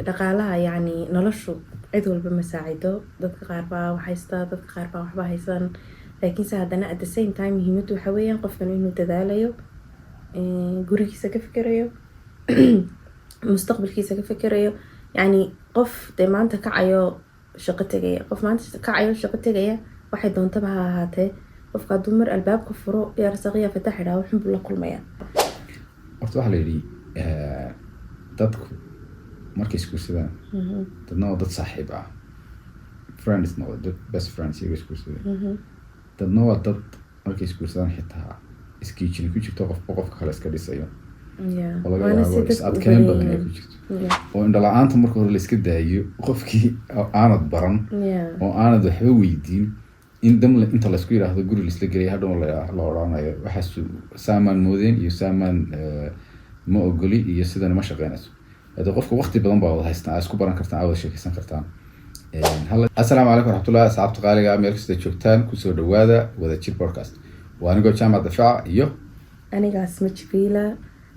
dhaqaalaha yani noloshu cid walba ma saacido, dadka qaar baa wax haysta, dadka qaar baa waxba haysan, laakiinse haddana at the same time muhiimadu waxa weeyaan qofkan inuu dadaalayo, gurigiisa ka fikirayo, mustaqbalkiisa ka fikirayo. yani qof dee maanta kacayo shaqo tegaya, qof maanta kacayo shaqo tegaya waxay doontaba ha ahaatee, qofka hadduu mar albaabka furo yaa rasaqiya fatax idhaa wuxun buu la kulmaya. horta waxaa la yidhi dadku markay isguursadaan dadna waa dad saaxiib ah, friendsna waa dad best friends iyaga isguursadeen, dadna waa dad markay isguursadaan xitaa iskiijini ku jirto qofba qofka kale iska dhisayo oo laga yaabo is adkeyn badan ay ku jirto oo indhala-aanta marka hore la iska daayo qofkii aanad baran oo aanad waxba weydiin in damle inta laysku yidhaahdo guri laisla gelay hadhow la odhanayo waxaas saamaan moodeen iyo saamaan ma ogoli iyo sidana ma shaqeynayso. hada qofka waqti badan baa wada haystaan, isku baran kartaan, wada sheekaysan kartaan. assalaamu calaykum waraxmatullahi asxaabta qaaliga meel kasta joogtaan kusoo dhawaada Wadajir podcast. waa anigoo jaamac dafaaca iyo anigaas Majbiila.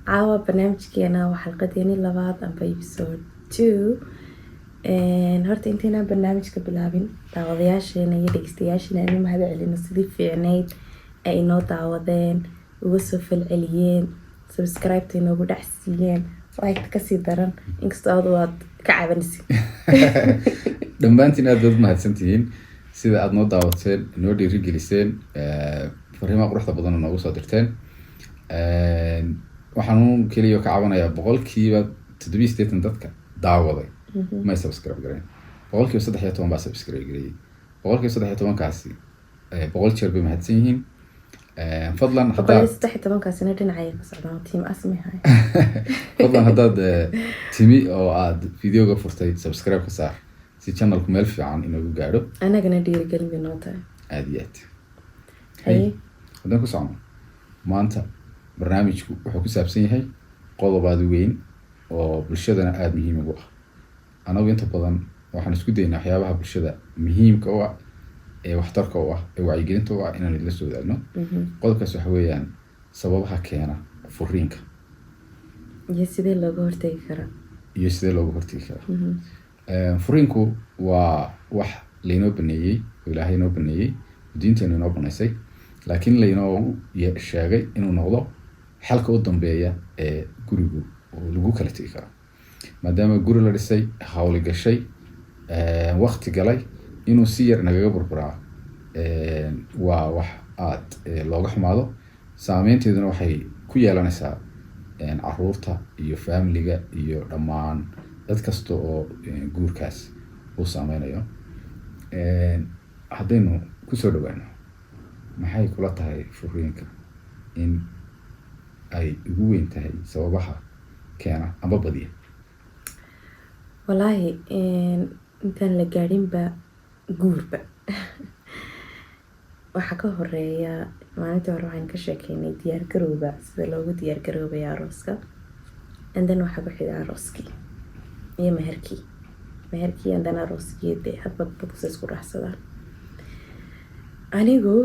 caawa barnaamijkeena waa xalqadeeni labaad amba episode 2. horta intaynaan barnaamijka bilaabin daawadayaasheena iyo dhegeystayaasheena aynu mahad celino sidii fiicnayd ay inoo daawadeen, uga soo falceliyeen, subscribe-ta inoogu dhex siiyeen, like kasii daran inkastoo aad waad ka cabanaysid. dhammaantiin aad baad mahadsantihiin sida aad noo daawateen, noo dhiirigeliseen, fariimaha quruxda badan noogu soo dirteen. waxaan keliya ka cabanayaa 87% dadka daawaday may subscribe gareyn, 13% baa subscribe gareeyay. 13%kaasi 100 jeer bay mahadsan yihiin. fadlan haddaad 13%kaasina dhinacay ka socdaan team asmihay. fadlan haddaad timi oo aad videoga furtay subscribe ka saar si channelku meel fiican inoogu gaadho, anagana dhiirigelin bay noo tahay. aad iyo aad. haddaan ku socono maanta barnaamijku wuxuu ku saabsan yahay qodob aad u weyn oo bulshadana aada muhiim ugu ah. anagu inta badan waxaan isku daynaa waxyaabaha bulshada muhiimka u ah, ee waxtarka u ah, ee wacyigelinta u ah inaan idila soo wadaagno. qodobkaas waxa weeyaan sababaha keena furiinka iyo sidee looga hortegi karaa. furiinku waa wax laynoo baneeyey oo ilaahay inoo baneeyey, diinteenu inoo banaysay, laakiin laynoo sheegay inuu noqdo xalka u dambeeya ee gurigu lagu kala tegi karo. maadaama guri la dhisay, hawli gashay, waqti galay, inuu si yar nagaga burburaa waa wax aad looga xumaado. saameynteeduna waxay ku yeelanaysaa caruurta iyo familiga iyo dhammaan dad kasta oo guurkaas uu saameynayo. haddaynu kusoo dhawaano, maxay kula tahay furiinka in ay ugu weyn tahay sababaha keena amba badiya? wallaahi intaan la gaadhinba guurba waxaa ka horeeya, maalintii hore waxaan ka sheekeynay diyaargarowga, sida loogu diyaargaroobaya arooska, and then waxaa ku xiga arooskii iyo meherkii and then arooskii dee hadba dadkusa isku raaxsadaan. anigu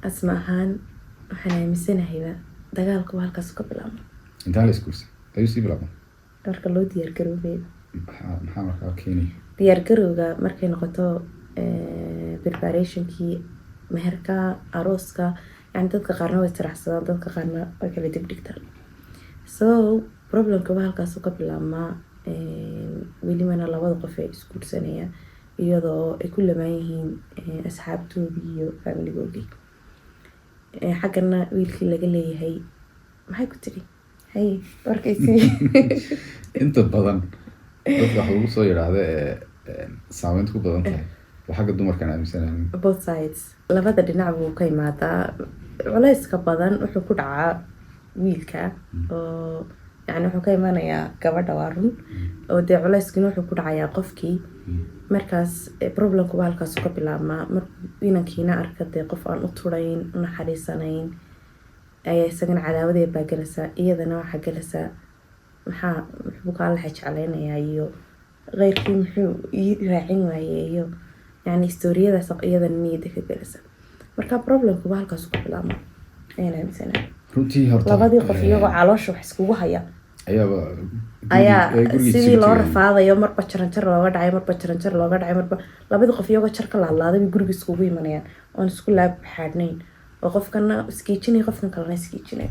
asma ahaan waxaan aaminsanahayba dagaalku halkaas ka bilaabma. intaan la isguursan ayuu sii bilaabma marka loo diyaargaroobayo. maxaa markaa keenay diyaargarowga markay noqoto preparationkii meherka, arooska, yani dadka qaarna way tiraxsadaan, dadka qaarna way kala dibdhigtaan. so problemkaba halkaas ka bilaabmaa. welibana labada qof ee isguursanaya iyadoo ay ku lamaan yihiin asxaabtoodii iyo familigoodii. xaggana wiilkii laga leeyahay maxay ku tiri hay warkaysi. inta badan dadka wax lagu soo yidhaahda saameynta ku badan tahay waa xagga dumarkaan aaminsanahay. both sides, labada dhinac buu ka imaadaa. culayska badan wuxuu ku dhacaa wiilka oo yani wuxuu ka imanayaa gabadha, waa run, oo dee culayskina wuxuu ku dhacayaa qofkii. markaas problemkuba halkaas ka bilaabmaa. markuu inankiina arka dee qof aan u turayn, u naxariisanayn, ayaa isagana cadaawadee baa gelaysaa, iyadana waxaa gelaysaa muxuu kaa laxa jeclaynayaa iyo keyrkii muxuu ii raacin waaye iyo yani historiyadaas iyadana niyada ka gelaysa. marka problemkuba halkaas ka bilaabmaa ayaan aaminsanahay. runtii horta labadii qof iyagoo caloosha wax iskugu haya ayaaba ayaa gurigiisa sidii loo tegayaan. rafaadayo marba jaranjar looga dhacay marba jaranjar looga dhacay marba labadii qof iyagoo jar ka laadlaaday bay guriga iskugu imanayaan oon isku laab xaadhnayn oo qofkana iskiijinay qofkan kalena iskiijinay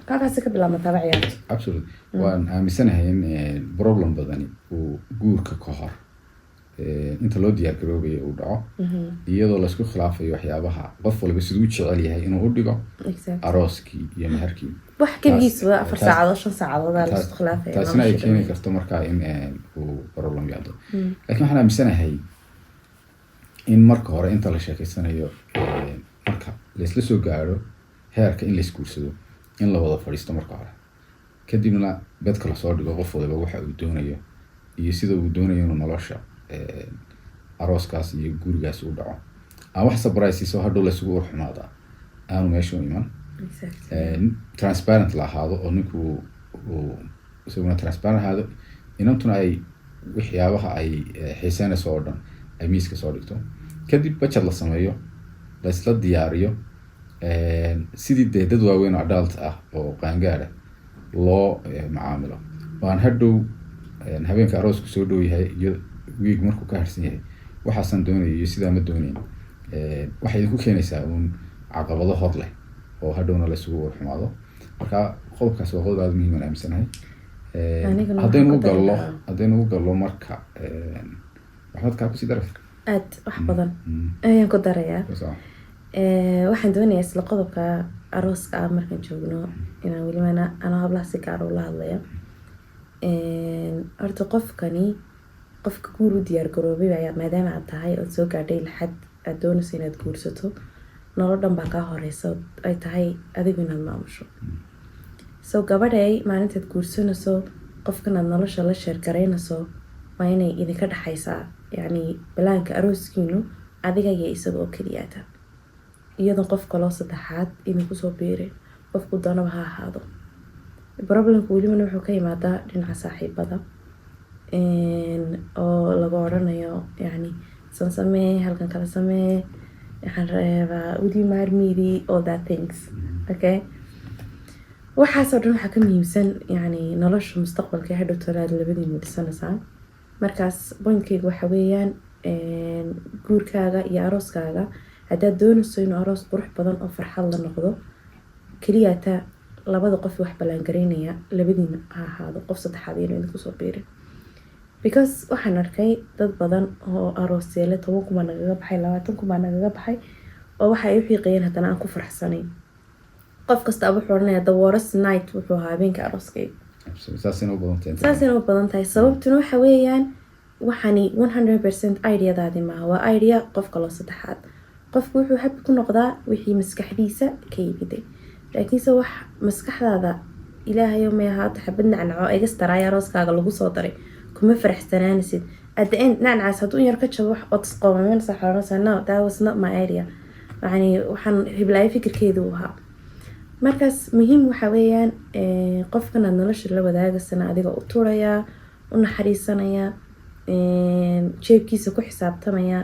halkaasi ka bilaabmataaba ciyaarta. Absolutely. Waan aaminsanahay in problem badani uu guurka ka hor inta loo diyaar garoobayo uu dhaco iyadoo laisku khilaafayo waxyaabaha qof walba siduu u jecel yahay inuu u dhigo arooskii iyo meherkii. wax keligiisba 4 saacadood 5 saacadood aa laisku khilaafaya. taasina ay keeni karto markaa in uu problem yaado. laakiin waxaan aaminsanahay in marka hore inta la sheekeysanayo marka laisla soo gaaro heerka in laisguursado in la wada fadhiisto marka hore kadibna bedka lasoo dhigo qof waliba waxa uu doonayo iyo sida uu doonayo inuu nolosha arooskaas iyo gurigaas u dhaco aan wax surprises oo hadhow laysugu urxumaada aanu meesha u iman. Transparent la ahaado oo ninku isaguna transparent ahaado inantuna ay waxyaabaha ay xiiseynayso oo dhan ay miiska soo dhigto kadib budget la sameeyo la isla diyaariyo sidii dad waaweyn oo adult ah oo qaangaar ah loo macaamilo waan hadhow habeenka aroosku soo dhow yahay iyo week markuu ka harsan yahay waxaasan doonayo iyo sidaa ma doonayn waxay ku keenaysaa uun caqabado hor leh oo hadhowna la isugu warxumaado. marka qodobkaas waa qodob aad muhiim aan aaminsanahay. haddaynu u gallo marka waxaad kaa kusii daray aad wax badan ayaan ku darayaa. waxaan doonayaa isla qodobka arooska ah markaan joogno inaan welibana anaa hablaha si gaar ula hadlaya. horta qofka guur u diyaar garoobay ayaa maadaama aad tahay ood soo gaadhay laxad aad doonayso inaad guursato nolol dhan baa kaa horeysa ay tahay adigu inaad maamusho. so gabadhay maalintaad guursanayso qofkan aad nolosha la sheergaraynayso waa inay idinka dhexaysaa yacni balaanka arooskiinu adiga iyo isaga oo keliyaata iyadoon qof kaloo saddexaad idinku soo biirin qofku doonaba ha ahaado. problemka welibana wuxuu ka yimaadaa dhinaca saaxiibada oo laga odhanayo yacni san samee halkan kala samee waxaan reebaa wudi maarmiidi all that things. okay waxaasoo dhan waxaa ka muhiimsan yacni nolosha mustaqbalka hadhow talaad labadiinu dhisanaysaa. markaas pointkeyga waxa weeyaan guurkaaga iyo arooskaaga haddaad doonayso inuu aroos qurux badan oo farxad la noqdo keliyaata labada qof wax ballaangaraynaya labadiina ha ahaado qof saddexaad iyana idinku soo biirin. because waxaan arkay dad badan oo aroosyeele 10 kuma nagaga baxay 20 kuma nagaga baxay oo waxa ay u xiiqayeen haddana aan ku faraxsanayn. qof kasta wuxuu oranayaa the worst night wuxuu ahaa habeenka arooskayga. saasina u badan tahay sababtuna waxa weeyaan waxani 100% ideadaadi maaha waa idea qof kaloo saddexaad. qofku wuxuu happy ku noqdaa wixii maskaxdiisa ka yimiday laakiinse wax maskaxdaada ilaahayo ma ahaata xabad nacnaco egastaraaya arooskaaga lagu soo daray kuma faraxsanaanaysid at the end nacnacaas hadduu yar ka jabo wax ood isqoomaynaysa xaranaysa no that was not my idea yacni waxaan hiblaayo fikirkeedu u ahaa. markaas muhiim waxa weeyaan qofkan aad nolosha la wadaagaysana adiga u turayaa u naxariisanayaa jeebkiisa ku xisaabtamaya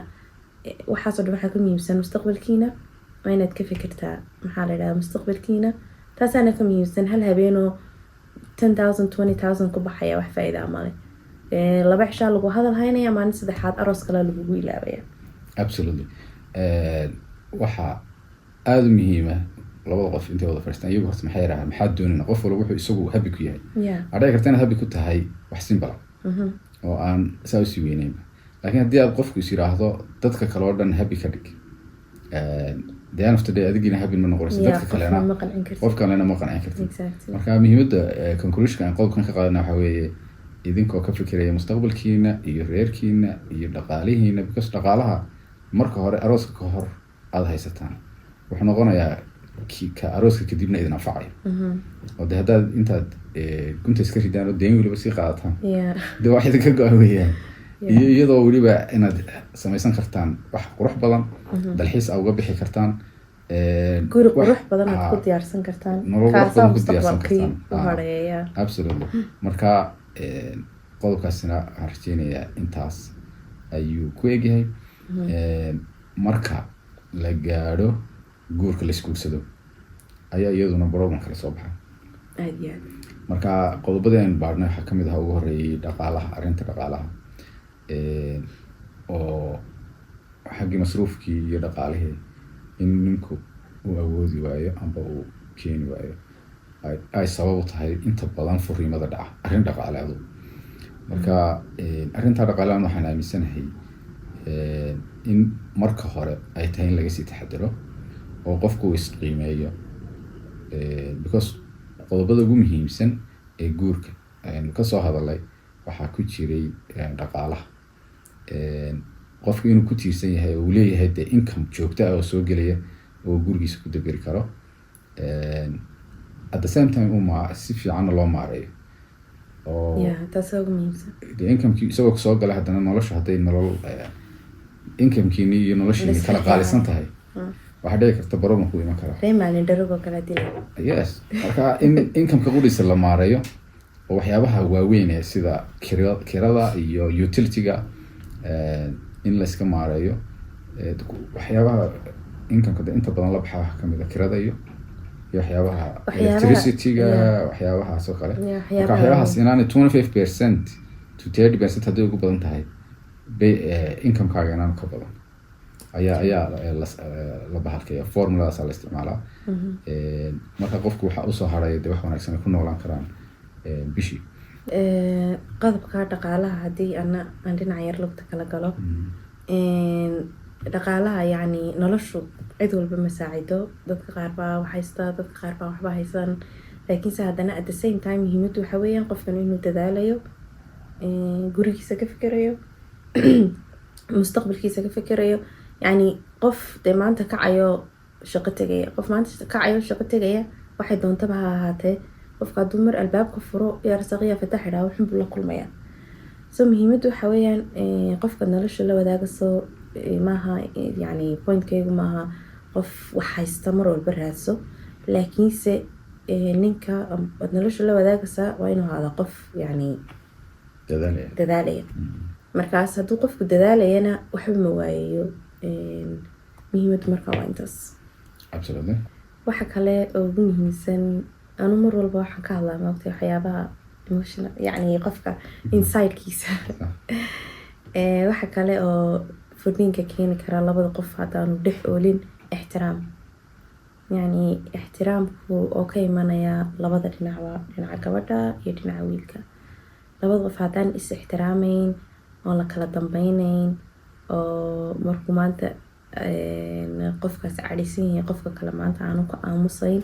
waxaasoo dhan waxaa ka muhiimsan mustaqbalkiina waa inaad ka fikirtaa maxaa la yidhahdaa mustaqbalkiina taasaana ka muhiimsan hal habeenoo 10,000 20,000 ku baxaya wax faa'iidaa male. 2 cishaa lagu hadal haynaya maalin saddexaad aroos kale lagugu ilaabaya. absolutely. waxaa aada muhiima labada qof intay wada fadhiistaan iyagu horta maxay yidhahdaan maxaad doonayna qof walba wuxuu isagu happy ku yahay. adhici karta inaad happy ku tahay wax simple oo aan saa usii weyneynba laakiin haddii aad qofku is yiraahdo dadka kale oo dhan happy ka dhig the end of the day adigina happy ma noqonaysa dadka kalena qof kalena ma qancin kartid. marka muhiimadda conclusion aan qodobkan ka qaadana waxa weeye idinkoo ka fikiraya mustaqbalkiina iyo reerkiina iyo dhaqaalihiina because dhaqaalaha marka hore arooska ka hor aada haysataan wuxuu noqonayaa ka arooska kadibna idin anfacayo oo de haddaad intaad gunta iska ridaan oo deen weliba sii qaadataan de wax idinka go-an weeyaan iyo iyadoo weliba inaad samaysan kartaan wax qurux badan dalxiis aa uga bixi kartaan guri qurux badan aad ku diyaarsan kartaan kaasaa mustaqbalkii u horeeya. absolutely. marka qodobkaasina waxaan rajeynayaa intaas ayuu ku egyahay. marka la gaadho guurka la isguursado ayaa iyaduna problem kala soo baxa. marka qodobadii aynu baadhnay waxaa kamid aha ugu horeeyay dhaqaalaha, arrinta dhaqaalaha oo xaggii masruufkii iyo dhaqaalihii in ninku uu awoodi waayo amba uu keeni waayo ay sabab u tahay inta badan furiimada dhaca arrin dhaqaaleedu. marka arrintaa dhaqaalean waxaan aaminsanahay in marka hore ay tahay in laga sii taxadiro oo qofku uu isqiimeeyo, because qodobada ugu muhiimsan ee guurka aynu kasoo hadalay waxaa ku jiray dhaqaalaha. qofku inuu ku tiirsan yahay oo uu leeyahay dee income joogta ah oo soo gelaya oo gurigiisa ku daberi karo, at the same time si fiicanna loo maareeyo oo taas ugu muhiimsan. dee incomekii isagoo kasoo gala haddana nolosha hadday nolol incomekiini iyo noloshiini kala qaalisan tahay waxaa dhici karta problem ku iman karaa. Maalin dhargo kala dilay. Yes, marka in incomeka qudhiisa la maareeyo oo waxyaabaha waaweyn ee sida kirada iyo utilityga in la iska maareeyo. waxyaabaha incomeka inta badan la baxaa waxaa kamid ah kirada iyo waxyaabaha electricityga, waxyaabahaas oo kale. marka waxyaabahaas inaanay 25% to 30% hadday ugu badan tahay incomekaaga inaan ka badan ayaa la bahalkaya. formuladaas la isticmaalaa. marka qofku waxaa usoo haraya dee wax wanaagsan ay ku noolaan karaan bishii. qodobka dhaqaalaha haddii aan dhinaca yar lugta kala galo, dhaqaalaha yani noloshu cid walba ma saacido. dadka qaar baa wax haysta, dadka qaar baa waxba haysan, laakiinse haddana at the same time muhiimadu waxa weeyaan qofkan inuu dadaalayo, gurigiisa ka fikirayo, mustaqbalkiisa ka fikirayo. yani qof dee maanta kacayo shaqo tegaya, waxay doontaba ha ahaatee, qofka hadduu mar albaabka furo yaa rasaqiya fatax idhaa wuxunbuu la kulmaya. so muhiimadu waxa weeyaan qofka nolosha la wadaagaso maaha, yani pointkeygu maaha qof wax haysta mar walba raadso, laakiinse ninka ad nolosha la wadaagaysaa waa inuu ahaada qof yani dadaalaya. markaas hadduu qofku dadaalayana waxba ma waayayo. muhiimadu markaa waa intaas. Absolutely. waxa kale oo ugu muhiimsan, anu mar walba waxaan ka hadlaa maogtay waxyaabaha emotional, yani qofka insidekiisa. waxa kale oo furniinka keeni kara labada qof haddaanu dhex oolin ixtiraam. yani ixtiraamku oo ka imanaya labada dhinacba, dhinaca gabadha iyo dhinaca wiilka. labada qof haddaan is ixtiraameyn oo la kala dambeyneyn oo markuu maanta qofkaas cadhaysan yahay qofka kale maanta aanu ka aamusayn,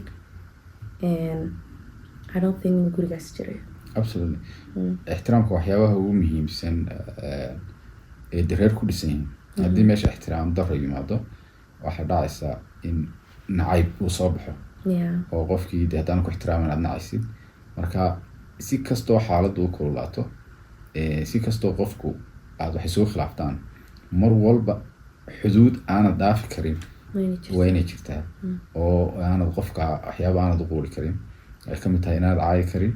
I don't think in gurigaas jirayo. Absolutely. ixtiraamka waxyaabaha ugu muhiimsan ee dareer ku dhisan yihiin. haddii meesha ixtiraam daro yimaado waxaa dhacaysa in nacayb uu soo baxo oo qofkii de haddaan ku ixtiraaman aad nacaysid. marka si kastoo xaaladdu u kululaato, si kastoo qofku aad waxay soo khilaaftaan, mar walba xuduud aanad dhaafi karin waa inay jirtaa oo aanad qofka waxyaaba aanad u quuri karin. ay ka mid tahay inaanad caayi karin,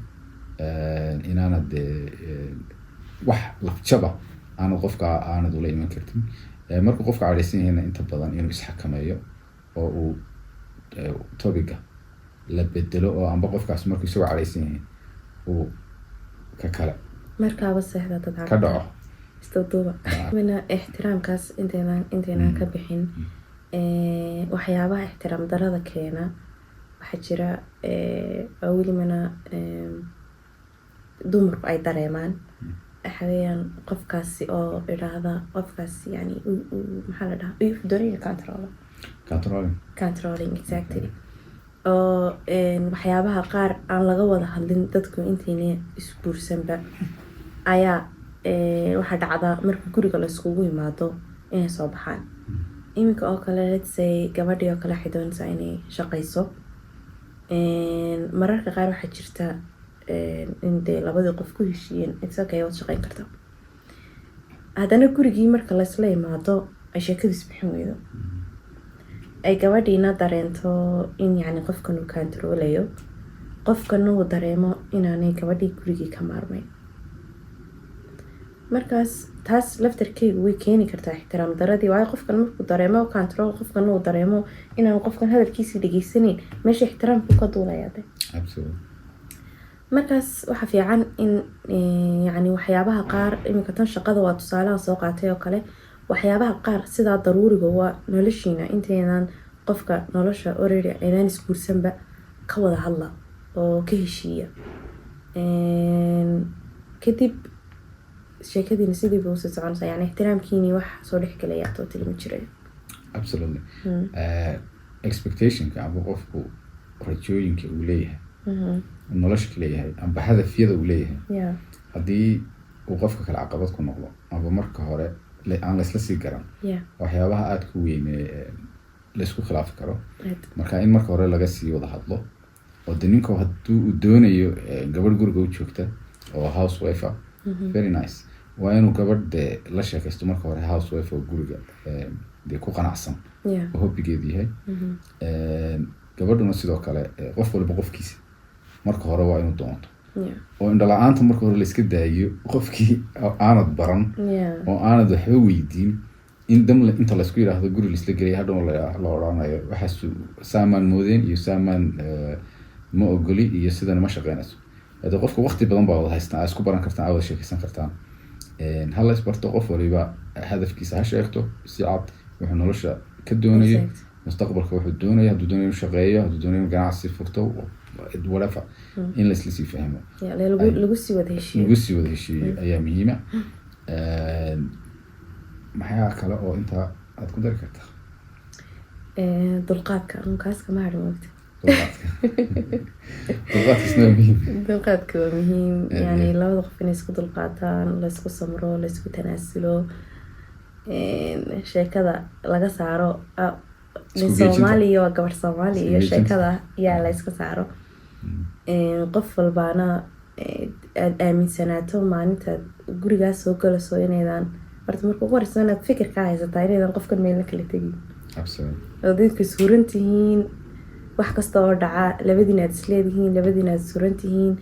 inaanad wax lafjaba aanad qofka aanad ula iman kartin. markuu qofka cadhaysan yahayna inta badan inuu isxakameeyo oo uu topiga la bedelo oo amba qofkaas markuu isagoo cadhaysan yahay uu ka kale markaaba seexda dad ka dhaco. istawduuba mina ixtiraamkaas intaynan ka bixin, waxyaabaha ixtiraam darada keena waxaa jira welimana dumarku ay dareemaan. waxa weeyaan qofkaasi oo idhaahda qofkaas yani maxaa la dhahaa wuxuu doonaya controlling exactly. oo waxyaabaha qaar aan laga wada hadlin dadku intayna isguursanba ayaa waxaa dhacdaa marka guriga la iskugu imaado inay soo baxaan. iminka oo kale let's say gabadhii oo kale waxay doonaysaa inay shaqayso. mararka qaar waxaa jirta in dee labadii qof ku heshiiyeen it's okay waad shaqayn kartaa, haddana gurigii marka laysla imaado ay sheekadiis bixin weydo, ay gabadhiina dareento in yani qofkan uu kantaroolayo, qofkan uu dareemo inaanay gabadhii gurigii ka maarmayn. markaas taas laftarkeygu way keeni kartaa ixtiraam daradii, waayo qofkan markuu dareemo control, qofkan uu dareemo inaan qofkan hadalkiisii dhegeysaneyn, meesha ixtiraamku ka duulayaa. markaas waxa fiican in yani waxyaabaha qaar iminka tan shaqada waa tusaalaha soo qaatay oo kale waxyaabaha qaar sidaa daruuriga waa noloshiina intaynan qofka nolosha already aynaan isguursanba ka wada hadla oo ka heshiiya kadib sheekadiina sidiiba usii soconaysa yani ixtiraamkiini wax soo dhex galaya totally ma jirayo. Absolutely. Expectationka ama qofku rajooyinka uu leeyahay nolosha ka leeyahay amba hadafyada uu leeyahay haddii uu qofka kale caqabad ku noqdo amba marka hore aan laysla sii garan waxyaabaha aada ku weyn laysku khilaafi karo marka in marka hore laga sii wada hadlo oo de ninka hadduu uu doonayo gabadh guriga u joogta oo housewife very nice waa inuu gabadh de la sheekaysto marka hore housewife oo guriga dee ku qanacsan oo hobbigeedu yahay gabadhuna sidoo kale qof walba qofkiisa marka hore waa inuu doonto oo indhala-aanta marka hore layska daayo qofkii aanad baran oo aanad waxba weydiin in damle inta laysku yidhaahdo guri laisla gelaya hadhow la odhanayo waxaas saamaan moodeen iyo saamaan ma ogoli iyo sidana ma shaqeynayso hade qofka waqti badan baa wada haystaan aa isku baran kartaan aa wada sheekaysan kartaan hala isbarto qof waliba hadafkiisa ha sheegto si cad wuxuu nolosha ka doonayo mustaqbalka wuxuu doonayo hadduu doonayo inuu shaqeeyo hadduu doonayo inuu ganacsi furto whatever in laisla sii fahmo lagu sii wada heshiiyo ayaa muhiima maxaa kale oo intaa aad ku dari kartaa dulqaadka kaas kama hadhin wagti dulqaadka waa muhiim yani labada qof inay isku dulqaataan laysku samro laysku tanaasulo sheekada laga saaro soomaaliya waa gabar soomaaliya iyo sheekada yaa layska saaro qof walbaana aada aaminsanaato maalintaad gurigaas soo galayso inaydan horta marka ugu horeysa inaad fikir ka haysataa inaydan qofkan meelna kala tegin oo dadka suuran tihiin wax kasta oo dhaca labadiina aad isleedihiin labadiina aad suran tihiin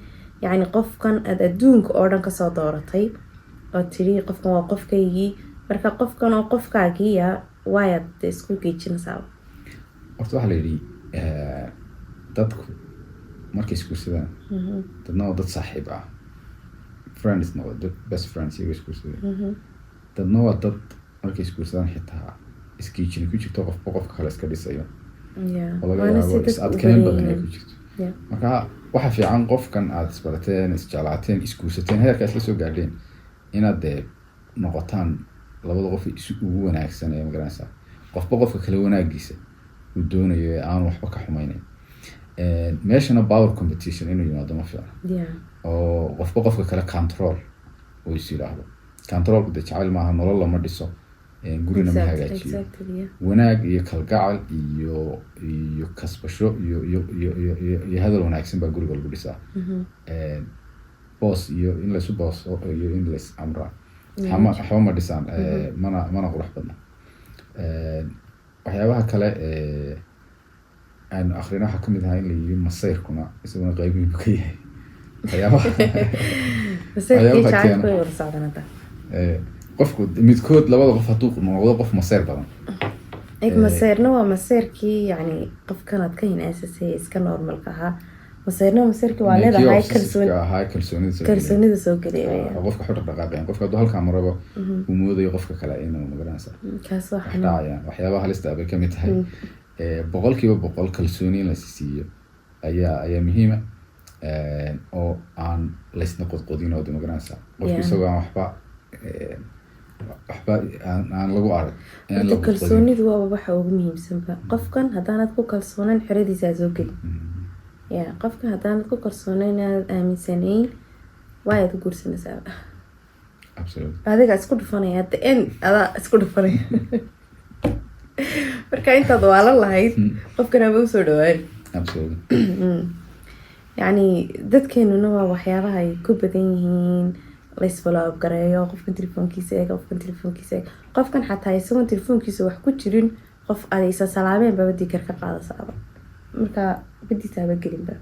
yacni qofkan aada adduunka oo dhan kasoo dooratay oo tiri qofkan waa qofkaygii marka qofkan oo qofkaagiiya waayaad isku geejinaysaa horta waxaa la yidhi dadku markay isguursadaan dadna waa dad saaxiib ah friends noqda dad best friends iyaga isguursadeen dadna waa dad markay isguursadaan xitaa isgeejini ku jirto qofba qofka kale iska dhisayo oo laga yaabo is adkeyn badan ay ku jirto marka waxa fiican qofkan aada isbarateen isjeclaateen isguursateen heerkaa isla soo gaadheen inaad dee noqotaan labada qof ugu wanaagsan ee magaranaysaa qofba qofka kale wanaagiisa uu doonayo ee aan waxba ka xumaynayn meeshana power competition inuu yimaado ma fiicna oo qofba qofka kale control oo is yidhaahdo controlku dee jacayl maaha nolol lama dhiso gurina ma hagaajiyo wanaag iyo kalgacal iyo kasbasho iyo hadal wanaagsan baa guriga lagu dhisaa boos iyo in laysu booso iyo in lays amraa waxba ma dhisaan mana qurux badna waxyaabaha kale aanu akrina waxaa kamid ahaa in la yiri masayrkuna isaguna qayb muhiim ka yahay qofku midkood labada qof hadduu noqdo qof masayr badan masayrna waa masayrkii yani qofkanaad ka hinaasasay iska normalka ahaa masayrna masayrkii waa leedahay kalsoonida soo gelaya qofka xor dhaqaaqayan qofka hadduu halkaa marabo uu moodayo qofka kale inuu magaranaysa wax dhacayaan waxyaabaha halista bay kamid tahay 100% kalsooni in la siiyo ayaa muhiima oo aan laysna qodqodin oo magaranaysa qofka isagoo aan waxba aan lagu arag kalsoonidu waa waxa ugu muhiimsanba qofkan haddaanad ku kalsoonan xeradiisa soo geli qofkan haddaanad ku kalsoonayn inaad aaminsanayn waayaad ku guursanaysaa adiga isku dhufanaya at the end adaa isku dhufanaya marka intaad waalan lahayd qofkan haba usoo dhawaan yacni dadkeenuna waa waxyaabaha ay ku badan yihiin laysfollow gareeyo qofkan telefoonkiisa eega qofkan xataa isagoon telefoonkiisa wax ku jirin qof adaysa salaameen baba dikar ka qaadasaaba marka badiisaaba gelinba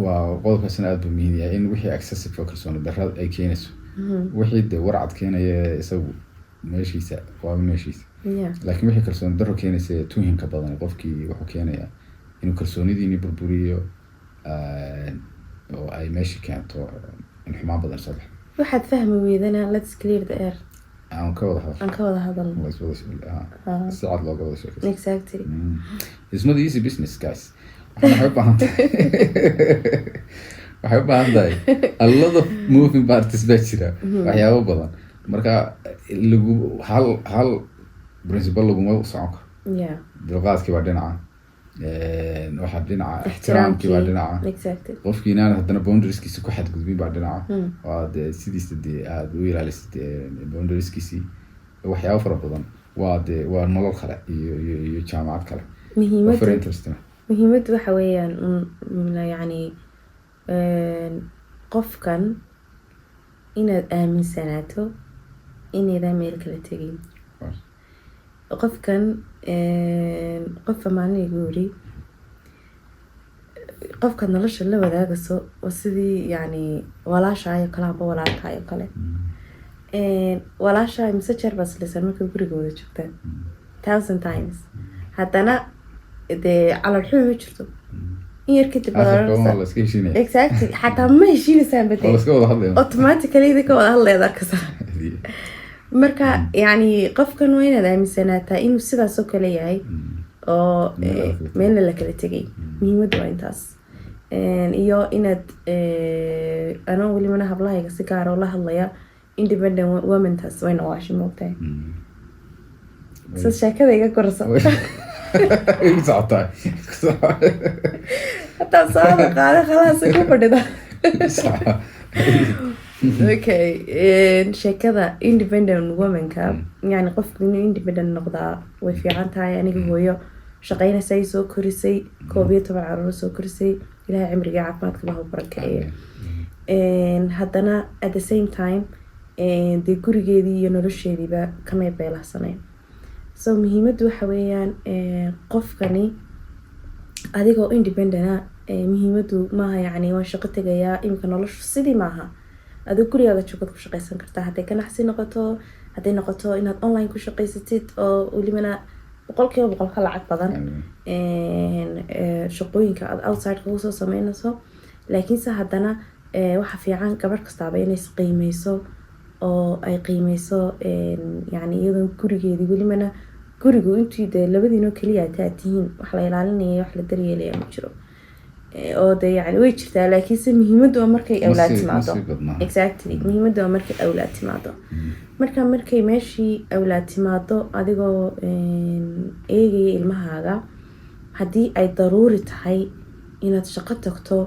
waa qodobkaasina aada buu muhiim yahay in wixii excessive kalsooni darrada ay keenayso wixii dee warcad keenaya isagu meeshiisa waaba meeshiisa laakiin wixii kalsooni darro keenaysa tuhinka badan qofkii wuxuu keenayaa inuu kalsoonidiini burburiyo oo ay meesha keento in xumaan badan soo baxdo. waxaad fahmi weydana let's clear the air aan ka wada aan ka wada hadalno. si cad looga wada sheekaysto. Exactly. It's not easy business, guys. waxay u baahan tahay a lot of moving parts baa jira, waxyaabo badan, marka hal principle laguma socon karo. Yeah. dulqaadkii baa dhinaca, waxaa dhinaca ixtiraamkii baa dhinaca, Exactly. qofkii inaan haddana boundarieskiisa ku xadgudbin baa dhinaca, waa dee sidiisa dee aada u ilaalisid boundarieskiisii, waxyaabo fara badan, waa nolol kale iyo jaamacad kale. muhiimaddu waxa weeyaan yani qofkan inaad aaminsanaato inaydan meel kala tegin. qofkan qofa maalin igu yiri qofka nolosha la wadaagaso oo sidii yani walaashaayo kale amba walaalkaayo kale. walaashaay mise jeer baad islisan markay gurigooda joogtaan 1000 times, haddana dee calal xumi ma jirto in yar kadib exactly xataa ma heshiinaysaan bade automatically idinka wada hadleed arkasa. marka yani qofkan waa inaad aaminsanaataa inuu sidaas oo kale yahay oo meelna la kala tegay. muhiimaddu waa intaas. iyo inaad anoo welimana hablahayga si gaar oo la hadlaya independent womantaas wayna waashi moogtahay. sas sheekada iga korso hataa saada qaada khalaas ku fadhida. okay, sheekada independent womanka yani qofku inuu independent noqdaa way fiican tahay. aniga hooyo shaqaynaysay soo korisay 11 caruur soo korisay, ilaahay cimriga caafimaadka baa barakeeyo. haddana at the same time dee gurigeedii iyo nolosheediiba kamay beelahsanayn. so muhiimaddu waxa weeyaan qofkani adigoo independent muhiimaddu maaha yani waan shaqo tegayaa imika noloshu sidii maaha. adoo gurigaaga joogad ku shaqaysan kartaa, hadday ganacsi noqoto, hadday noqoto inaad online ku shaqaysatid oo welibana 100% ka lacag badan shaqooyinka aad outside ugu soo sameynayso. laakiinse haddana waxa fiican gabar kastaaba inay qiimeyso oo ay qiimeyso yani iyadoo gurigeedii welibana gurigu intii dee labadiinoo keliya aad tihiin wax la ilaalinaya wax la daryeelaya ma jiro. oo de yani way jirtaa laakiinse muhiimaddu waa markay awlaad timaado. exactly, muhiimaddu waa markay awlaad timaado. markay meeshii awlaad timaado adigoo eegaya ilmahaaga, haddii ay daruuri tahay inaad shaqo tagto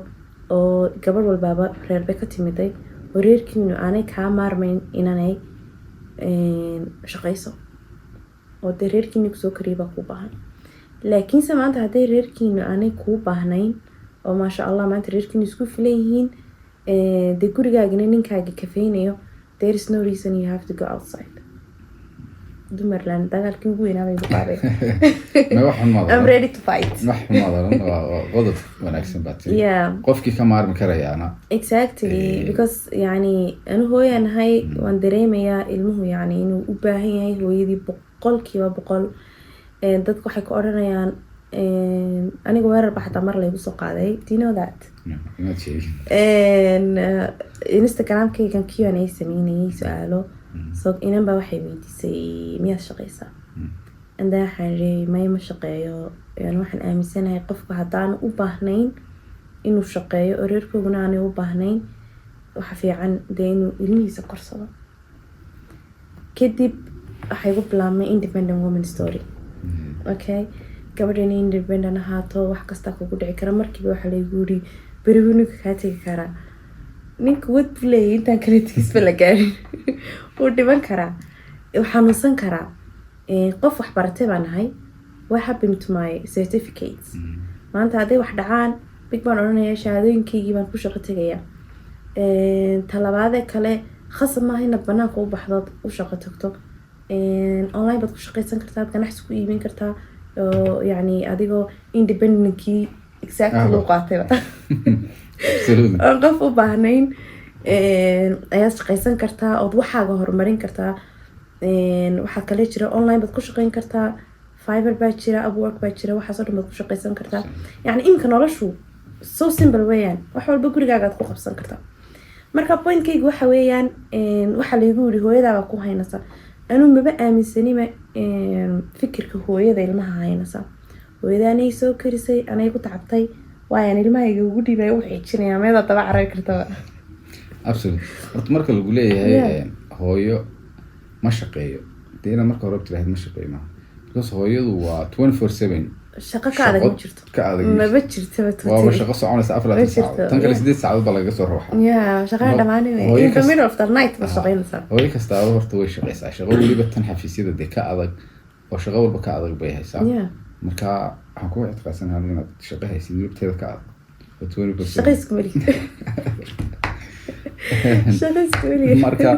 oo gabadh walbaaba reerbe ka timiday oo reerkiinu aanay kaa maarmayn inanay shaqayso oo dee reerkiini kusoo kariibaa kuu baahan. laakiinse maanta hadday reerkiinu aanay kuu baahnayn oo maasha allah maanta reerkiinu isku filan yihiin, dee gurigaagina ninkaaga kafeynayo, there is no reason you have to go outside. dumarland dagaalkii ugu weynaa bay buqaabeen. I'm ready to fight. qodob wanaagsan baad tiri. Yeah. qofkii ka maarmi karayaana. exactly, because yani anu hooyanahay waan dareemayaa ilmuhu yani inuu u baahan yahay hooyadii 100%. dadku waxay ku odhanayaan aniga weerar ba xataa mar laygu soo qaaday. Do you know that? Instagram-kaygan Q&A sameynayay su-aalo. so inan baa waxay weydiisay miyaad shaqaysaa? andaa waxaan reeyay maya ma shaqeeyo. yani waxaan aaminsanahay qofku haddaanu u baahnayn inuu shaqeeyo oo reerkooguna aanay u baahnayn, waxa fiican dee inuu ilmihiisa korsado. kadib waxay gu bilaabmay independent woman story. okay, gabadha inay independent ahaato wax kasta kugu dhici kara. markiiba waxa laygu yiri beribu ninka kaa tegi karaa. ninka wad buleeyay intaan kala tegisba la gaarin wuu dhiban karaa, wuu xanuunsan karaa. qof wax baratay baan ahay. what happened to my certificates? maanta hadday wax dhacaan big baan odhanaya shahaadooyinkaygii baan ku shaqo tegayaa. talabaadee kale khasab maaha inaad banaanka u baxdood u shaqo tagto. online baad ku shaqaysan kartaa, ganacsi ku iibin kartaa oo yani adigoo independentkii exactly loo qaatayba oo qof u baahnayn ayaad shaqaysan kartaa ood waxaaga horumarin kartaa. waxaa kale jira online baad ku shaqayn kartaa, Fiverr baa jira, Upwork baa jira, waxaasoo dhan baad ku shaqaysan kartaa. yani imika noloshu so simple weeyaan wax walba gurigaaga aad ku qabsan kartaa marka pointkaygu waxa weeyaan waxa laygu yiri hooyadaaba ku haynaysa anuu maba aaminsanima fikirka hooyada ilmaha haynaysa hooyadaanay soo karisay anay ku tacabtay waayaan ilmahayga ugu dhibay u xijinaya meeda daba caray kartaa absolutely horta marka lagu leeyahay hooyo ma shaqeeyo deena marka hore tiraahid ma shaqeeyna because hooyadu waa 24/7 shaqo ka adag ma jirto ka adag maba jirto waa shaqo soconaysa 4 saacadood tan kale 8 saacadood baa laga soo ruuxa shaqada dhamaanayna in the middle of the night ma shaqeynaysaa hooyo kasta horta way shaqeysaa shaqo waliba tan xafiisyada de ka adag oo shaqo walba ka adag bay haysaa marka waxaan ku ictiqaadsanahay inaad shaqo haysid waqtigeeda ka adag 24 shaqeysku mali shaqeysku mali marka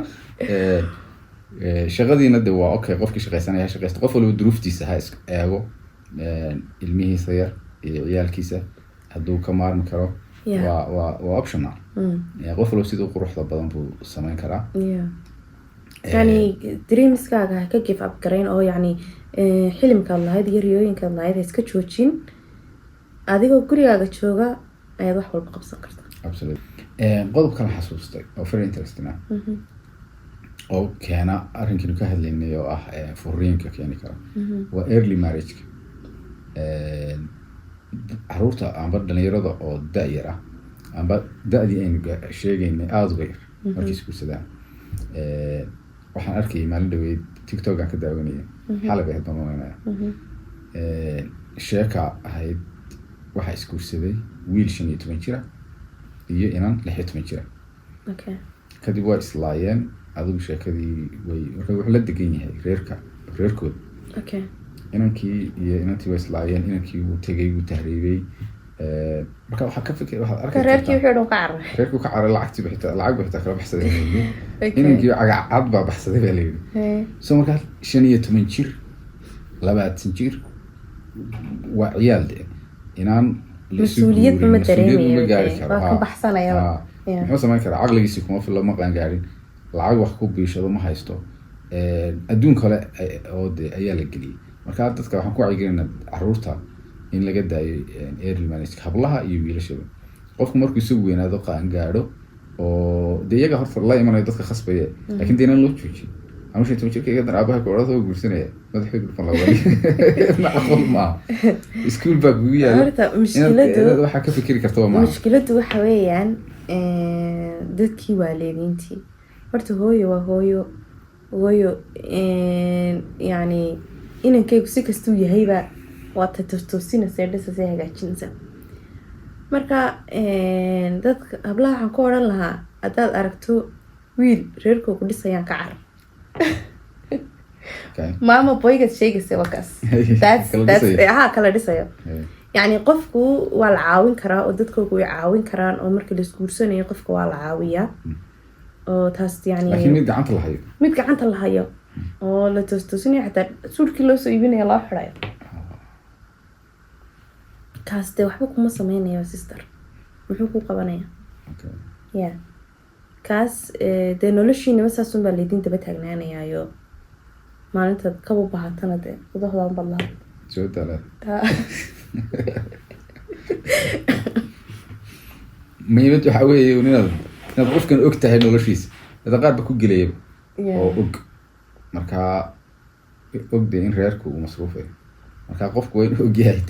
shaqadiina de waa okay qofkii shaqeysanaya shaqeysta qof walba duruuftiisa ha eego ilmihiisa yar iyo ciyaalkiisa hadduu ka maarmi karo waa optional qof walba siduu quruxda badan buu samayn karaa yani dreamskaaga ha ka give up garayn oo yani xilmkaad lahayd iyo riyooyinkaad lahayd iska joojin adigoo gurigaaga jooga ayaad wax walba qabsan kartaa absolutely qodob kale xasuustay oo very interesting ah oo keena arrinkii ka hadlaynay oo ah furiinka keeni kara waa early marriage caruurta amba dhalinyarada oo da-yar ah amba da-dii aynu sheegaynay aada uga yar markii isguursadaan waxaan arkayay maalin dhaweyd tiktok aan ka daawanaya xalay bay hadda mameynaya sheeka ahayd waxaa isguursaday wiil 15 jira iyo inan 16 jira kadib waa islaayeen adigu sheekadii way wuxuu la degan yahay reerkood inankii iyo inantii way islaayeen inankii uu tegay uu tahriibay marka waxaa ka fikir waxaad arkay reerkii wuxuu ka caray reerku ka caray lacag bixita kala baxsaday inankii cagacad baa baxsaday baa leeyahay soo marka 15 jir 20 jir waa ciyaal inaan مسؤوليات ما dareemayo waa ka baxsanaya muxuu samayn karaa caqligiisa kuma filo ma qaan gaarin lacag wax ku biishado ma haysto adduun kale oo ayaa la geliyay marka dadka waxaan ku wacyigelinaa caruurta in laga daayo early marriage hablaha iyo wiilashaba qofku markuu isagu weynaado qaan gaadho oo de iyaga horta la imanayo dadka khasbaya laakiin deena loo joojiyo ama shay tumjirka iga dan aabaha go'do oo guursanaya madaxeedu fan lawali ma aqoon ma iskuul baa kugu yaala horta mushkiladu waxa ka fikiri kartaa ma mushkiladu waxa weeyaan dadkii waalidiintii horta hooyo waa hooyo yani inankaygu si kastuu yahayba waa toosinaysa dhisaysa hagaajinaysa marka dadka hablaha waxaan ku odhan lahaa haddaad aragto wiil reerkoogu dhisayaan ka carar maama boygad sheegaysa wakaas kala dhisayo yani qofku waa la caawin karaa oo dadkoogu way caawin karaan oo marka la isguursanayo qofka waa la caawiyaa oo taas yani mid gacanta la hayo oo la toostoosinaya xataa suulkii loo soo iibinaya loo xirayo kaas dee waxba kuma sameynayo sister muxuu ku qabanaya kaas dee noloshiinaba saasun baa laydin daba taagnaanayayo maalintaad kaba bahatana dee udahdan bad laha soo dala muhiimad waxaa weeye inaad qofkan og tahay noloshiisa dad qaar ba ku gelaya oo og markaa ogde in reerku uu masruufayo markaa qofku waa inuu og yahay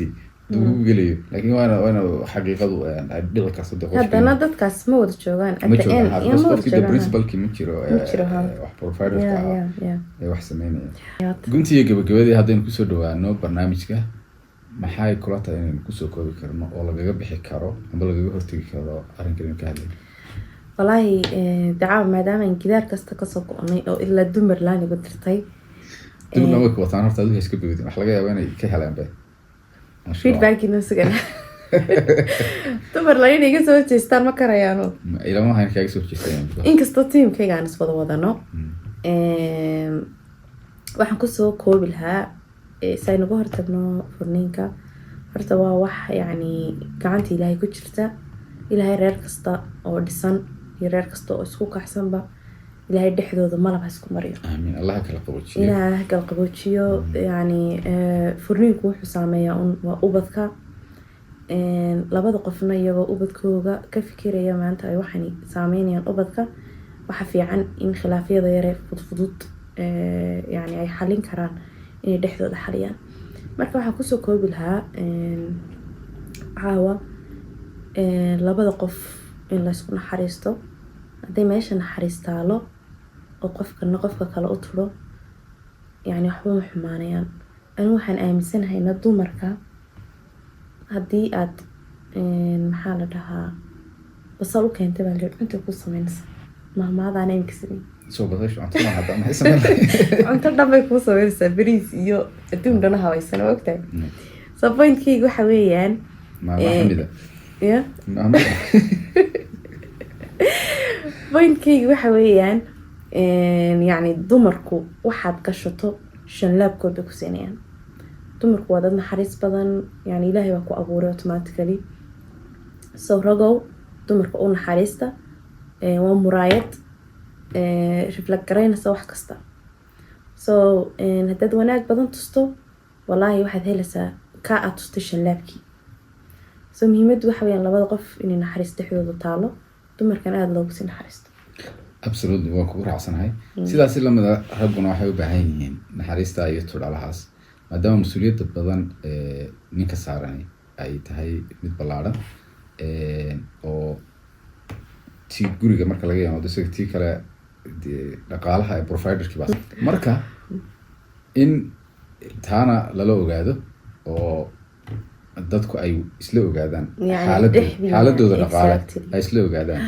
duu gelayo laakiin waana xaqiiqadu ay dhici karto de qofka haddana dadkaas ma wada joogaan ma joogaan qofkii principalkii ma jiro wax providerka ee wax sameynaya guntiga gabagabadii haddaynu kusoo dhawaano barnaamijka maxay kula tahay inaynu kusoo koobi karno oo lagaga bixi karo ama lagaga hortegi karo arrinkan ka hadlay wallaahi dacaa maadaama aan gidaar kasta kasoo go'nay oo ilaa dumar laanigu dirtay dumar way ku wataan horta adigu iska bogdin wax laga yaabo inay ka helaan bay feedback ino sugan dumar laani iga soo jeestaan ma karayaano ilama hayn kaaga soo jeestaan inkastoo tiimkayga aan iswada wadano waxaan kusoo koobi lahaa saynaga hortagno furniinka horta waa wax yani gacanta ilaahay ku jirta ilaahay reer kasta oo dhisan iyo reer kasta oo isku kaxsanba ilaahay dhexdooda malab ha isku mariyo amiin allah kala qaboojiyo ilaahay kala qaboojiyo yani furniinku wuxuu saameeyaa waa ubadka labada qofna iyagoo ubadkooga ka fikiraya maanta ay waxaan saameynayaan ubadka waxa fiican in khilaafyada yare fudfudud yani ay xalin karaan inay dhexdooda xaliyaan. marka waxaan kusoo koobi lahaa caawa labada qof in laysku naxariisto. hadday meesha naxariis taalo oo qofkana qofka kale u turo yani waxba ma xumaanayaan. anigu waxaan aaminsanahaynaa dumarka haddii aad maxaa la dhahaa basal u keentay baa cunta ku sameynaysa mahmaadaana imika samey soo badasho cunto ma hadda maxay sameynaysaa cunto dhan bay kuu sameynaysaa bariis iyo adduun dhana habaysan waa ogtahay. so pointkeyga waxa weeyaan maxamida ya pointkeyga waxa weeyaan yani dumarku waxaad gashato shanlaabkood bay ku siinayaan. dumarku waa dad naxariis badan yani ilaahay baa ku abuuray automatically. so ragow dumarka u naxariista waa muraayad reflect garaynaysa wax kasta. so haddaad wanaag badan tusto wallaahi waxaad helaysaa kaa aad tustay shanlaabkii. so muhiimaddu waxa weeyaan labada qof inay naxariis dhexdooda taalo dumarkan aada loogu sii naxariisto. absolutely waan kugu raacsanahay. sidaasi lamida ragguna waxay u baahan yihiin naxariista iyo tudhalahaas maadaama mas-uuliyadda badan ninka saaran ay tahay mid ballaaran oo tii guriga marka laga yimaado isaga tii kale dhaqaalaha ee providerkii baa marka in taana lala ogaado oo dadku ay isla ogaadaan xaaladooda dhaqaale ay isla ogaadaan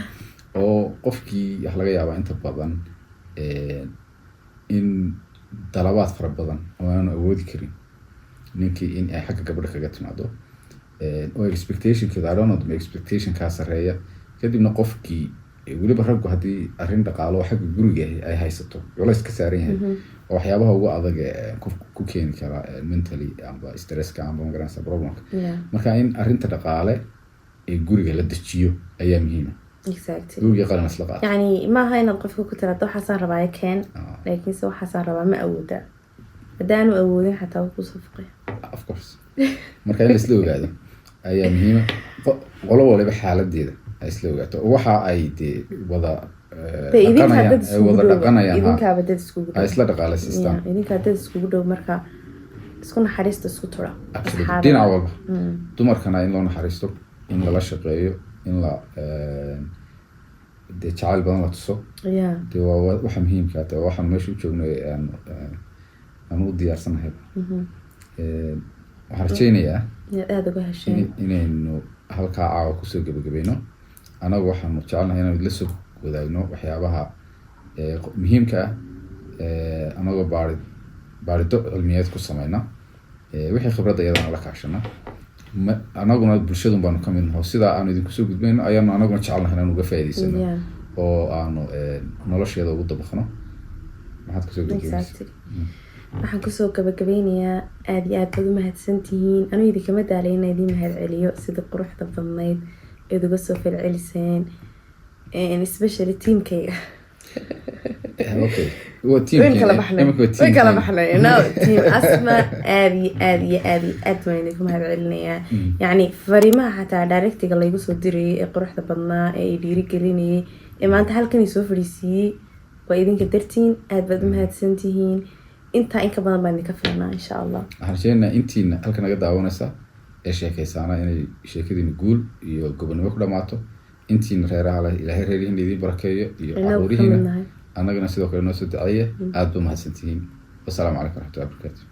oo qofkii wax laga yaabaa inta badan in dalabaad fara badan oo aanu awoodi karin ninkii in ay xagga gabadha kaga timaado oo expectationkeeda adhoonad expectationkaa sareeya kadibna qofkii weliba raggu haddii arrin dhaqaalo xagga guriga ay haysato culays ka saaran yahay oo waxyaabaha ugu adag ku keeni kara mentally amba stresska amba magaranaysa problemka marka in arrinta dhaqaale ee guriga la dejiyo ayaa muhiima. guriga qaran isla qaata yani maaha inaad qofka ku tiraado waxaasaan rabaa keen laakiinse waxaasaan rabaa ma awoodaa haddaanu awoodin xataa wuu kusoo fuqaya of course. marka in laisla ogaado ayaa muhiima qolo waliba xaaladeeda ay isla ogaato waxa ay dee wada idinkaaba dad iskugu dhow isla dhaqaaleysiistaan idinkaa dad iskugu dhow marka isku naxariista isku tura dhinac walba dumarkana in loo naxariisto in lala shaqeeyo in la dee jacayl badan la tuso dee waa waxa muhiimka ah waxaan meesha u joogno aan u diyaarsanahay. waxaan rajaynayaa aada uga hesheen inaynu halkaa caawa kusoo gebagabayno. anagu waxaanu jecelnahay inaan la soo wadaagno waxyaabaha muhiimka ah anagoo baarido cilmiyeed ku sameyna wixii khibradda iyadana la kaashana anaguna bulshadun baanu ka mid naho sidaa aanu idinku soo gudbayno ayaanu anaguna jecelnahay inaan uga faa'iidaysano oo aanu nolosheeda ugu dabaqno. maxaad kusoo gabagabaysa? waxaan kusoo gabagabeynayaa aada iyo aad baad u mahadsantihiin. anuu idinkama daalay inaa idiin mahad celiyo sida quruxda badnayd eed uga soo falceliseen especially tiimkayga way kala baxnay tiim asma aada iyo aada iyo aada iyo aad baan idinku mahad celinayaa. yani fariimaha xataa directiga laygu soo dirayay ee quruxda badnaa ee ay dhiirigelinayay ee maanta halkan i soo fadhiisiiyey waa idinka dartiin aada baad u mahadsantihiin. intaa inka badan baan idinka filnaa insha allah. waxaan rajeynayaa intiina halka naga daawanaysa ee sheekaysaana inay sheekadiina guul iyo gobonimo ku dhamaato. intiina reeraha leh ilaahay reerihiina idiin barakeeyo iyo caruurihiina annagana sidoo kale noo soo daceeya. aada ba mahadsantihiin. wasalaamu calaykum waraxmatullahi wabarakaatu.